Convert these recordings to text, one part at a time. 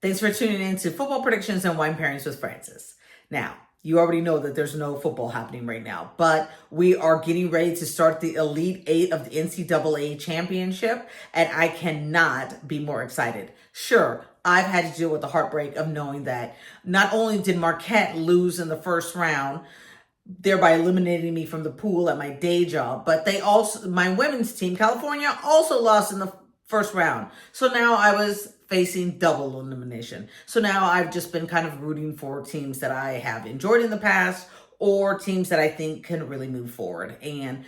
Thanks for tuning in to Football Predictions and Wine Pairings with Francis. Now, you already know that there's no football happening right now, but we are getting ready to start the Elite Eight of the NCAA Championship, and I cannot be more excited. Sure, I've had to deal with the heartbreak of knowing that not only did Marquette lose in the first round, thereby eliminating me from the pool at my day job, but my women's team, California, also lost in the first round. So now I was facing double elimination. So now I've just been kind of rooting for teams that I have enjoyed in the past or teams that I think can really move forward. And,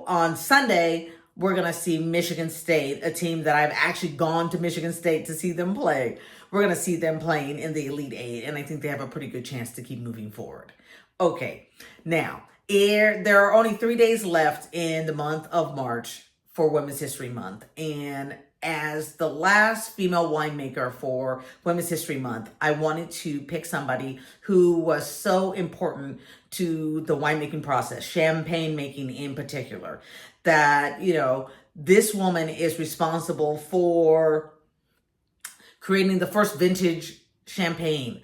on Sunday, we're going to see Michigan State, a team that I've actually gone to Michigan State to see them play. We're going to see them playing in the Elite Eight, and I think they have a pretty good chance to keep moving forward. Okay, now, there are only 3 days left in the month of March for Women's History Month. And as the last female winemaker for Women's History Month, I wanted to pick somebody who was so important to the winemaking process, champagne making in particular, that, this woman is responsible for creating the first vintage champagne.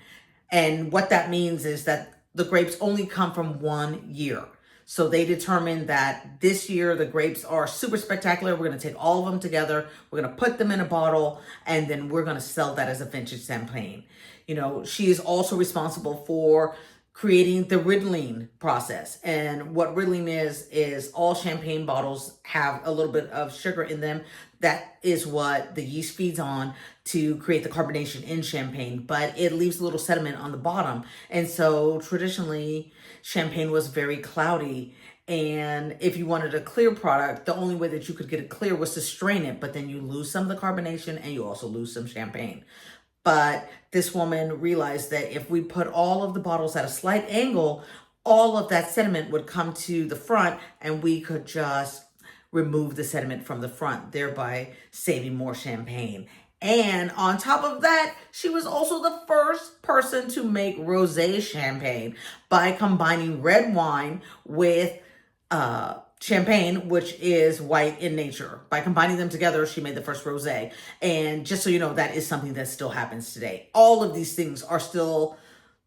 And what that means is that the grapes only come from 1 year. So they determined that this year the grapes are super spectacular. We're going to take all of them together. We're going to put them in a bottle, and then we're going to sell that as a vintage champagne. She is also responsible for creating the riddling process. And what riddling is all champagne bottles have a little bit of sugar in them. That is what the yeast feeds on to create the carbonation in champagne, but it leaves a little sediment on the bottom. And so traditionally, champagne was very cloudy. And if you wanted a clear product, the only way that you could get it clear was to strain it, but then you lose some of the carbonation and you also lose some champagne. But this woman realized that if we put all of the bottles at a slight angle, all of that sediment would come to the front and we could just remove the sediment from the front, thereby saving more champagne. And on top of that, she was also the first person to make rosé champagne by combining red wine with champagne, which is white in nature. By combining them together, she made the first rosé. And just so you know, that is something that still happens today. All of these things are still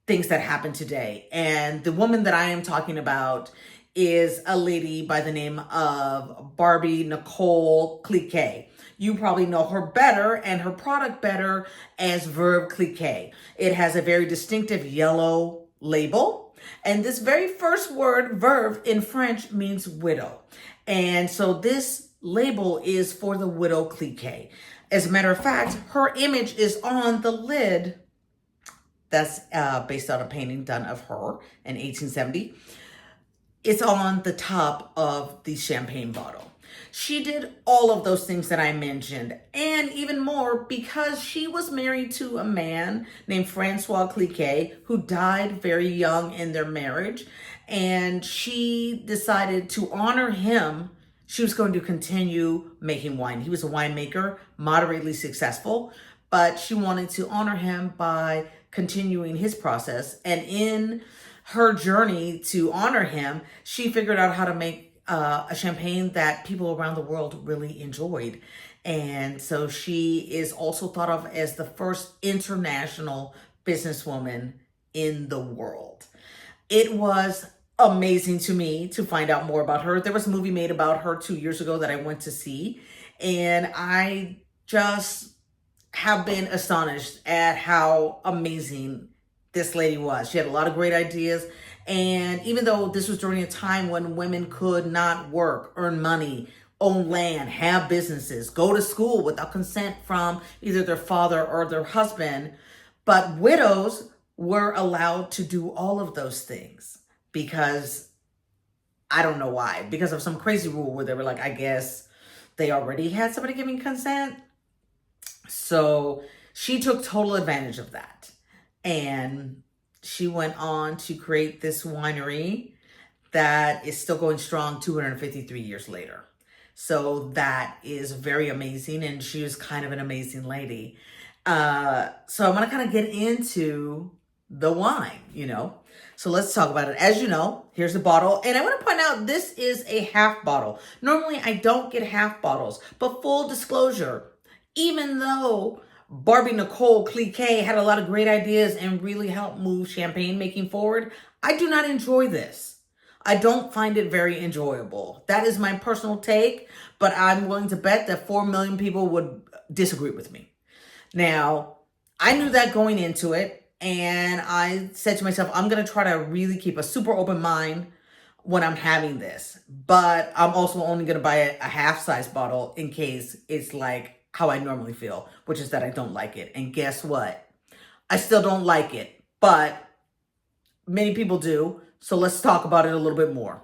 things that happen today. And the woman that I am talking about is a lady by the name of Barbie Nicole Clicquot. You probably know her better and her product better as Vueve Clicquot. It has a very distinctive yellow label. And this very first word, Vueve, in French means widow. And so this label is for the Widow Clicquot. As a matter of fact, her image is on the lid. That's based on a painting done of her in 1870. It's on the top of the champagne bottle. She did all of those things that I mentioned and even more because she was married to a man named Francois Clicquot who died very young in their marriage. And she decided to honor him. She was going to continue making wine. He was a winemaker, moderately successful, but she wanted to honor him by continuing his process. And in her journey to honor him, she figured out how to make a champagne that people around the world really enjoyed. And so she is also thought of as the first international businesswoman in the world. It was amazing to me to find out more about her. There was a movie made about her 2 years ago that I went to see, and I just have been astonished at how amazing this lady was. She had a lot of great ideas. And even though this was during a time when women could not work, earn money, own land, have businesses, go to school without consent from either their father or their husband, but widows were allowed to do all of those things because I don't know why, because of some crazy rule where they were like, I guess they already had somebody giving consent. So she took total advantage of that. And she went on to create this winery that is still going strong 253 years later. So that is very amazing. And she was kind of an amazing lady. So I'm going to kind of get into the wine, So let's talk about it. As you know, here's the bottle. And I want to point out this is a half bottle. Normally I don't get half bottles, but full disclosure, even though Barbie Nicole Clicquot had a lot of great ideas and really helped move champagne making forward. I do not enjoy this. I don't find it very enjoyable. That is my personal take, but I'm willing to bet that 4 million people would disagree with me. Now, I knew that going into it, and I said to myself, I'm going to try to really keep a super open mind when I'm having this, but I'm also only going to buy a half-size bottle in case it's like how I normally feel, which is that I don't like it. And guess what? I still don't like it, but many people do. So let's talk about it a little bit more.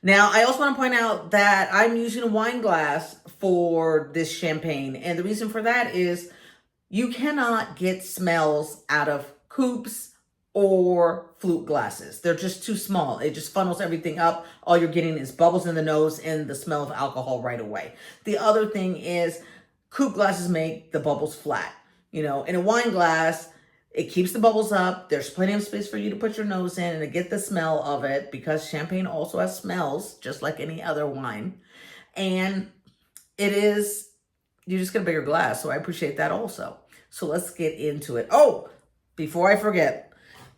Now, I also want to point out that I'm using a wine glass for this champagne. And the reason for that is you cannot get smells out of coupes or flute glasses. They're just too small. It just funnels everything up. All you're getting is bubbles in the nose and the smell of alcohol right away. The other thing is coupe glasses make the bubbles flat. You know, in a wine glass, it keeps the bubbles up. There's plenty of space for you to put your nose in and to get the smell of it, because champagne also has smells just like any other wine. And you just get a bigger glass. So I appreciate that also. So let's get into it. Oh, before I forget,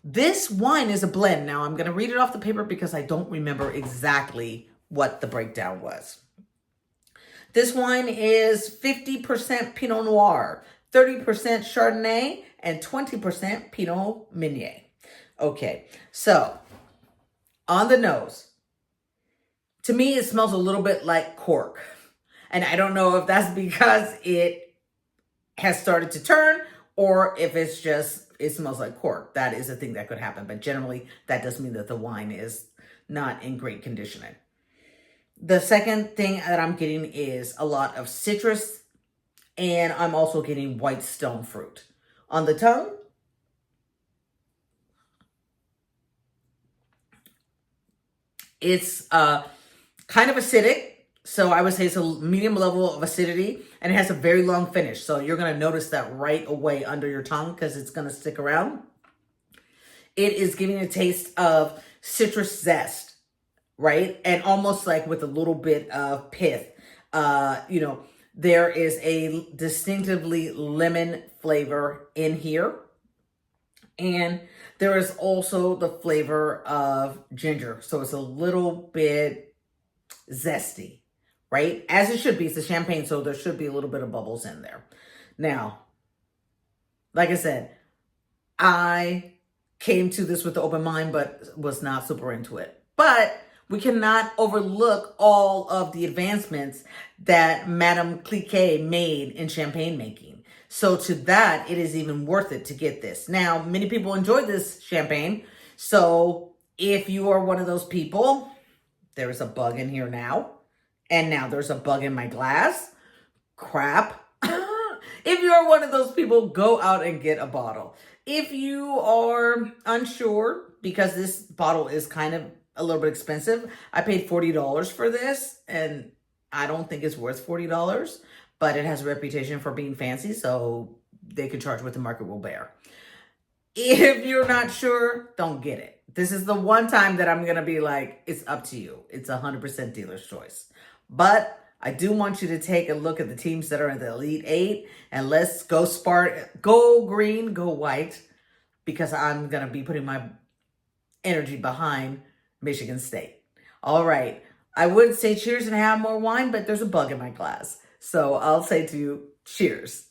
this wine is a blend. Now, I'm going to read it off the paper because I don't remember exactly what the breakdown was. This wine is 50% Pinot Noir, 30% Chardonnay, and 20% Pinot Meunier. Okay, so on the nose, to me, it smells a little bit like cork. And I don't know if that's because it has started to turn or if it's just, it smells like cork. That is a thing that could happen. But generally, that does mean that the wine is not in great conditioning. The second thing that I'm getting is a lot of citrus, and I'm also getting white stone fruit. On the tongue, it's kind of acidic. So I would say it's a medium level of acidity, and it has a very long finish. So you're going to notice that right away under your tongue because it's going to stick around. It is giving a taste of citrus zest, right? And almost like with a little bit of pith. There is a distinctively lemon flavor in here. And there is also the flavor of ginger. So it's a little bit zesty, right? As it should be. It's a champagne, so there should be a little bit of bubbles in there. Now, like I said, I came to this with the open mind, but was not super into it. But we cannot overlook all of the advancements that Madame Clicquot made in champagne making. So to that, it is even worth it to get this. Now, many people enjoy this champagne. So if you are one of those people, there is a bug in here now. And now there's a bug in my glass. Crap. If you are one of those people, go out and get a bottle. If you are unsure, because this bottle is kind of a little bit expensive, I paid $40 for this, and I don't think it's worth $40, but it has a reputation for being fancy, so they can charge what the market will bear. If you're not sure, don't get it. This is the one time that I'm going to be like, it's up to you. It's 100% dealer's choice. But I do want you to take a look at the teams that are in the Elite Eight, and let's go go green, go white, because I'm going to be putting my energy behind Michigan State. All right. I would say cheers and have more wine, but there's a bug in my glass. So I'll say to you, cheers.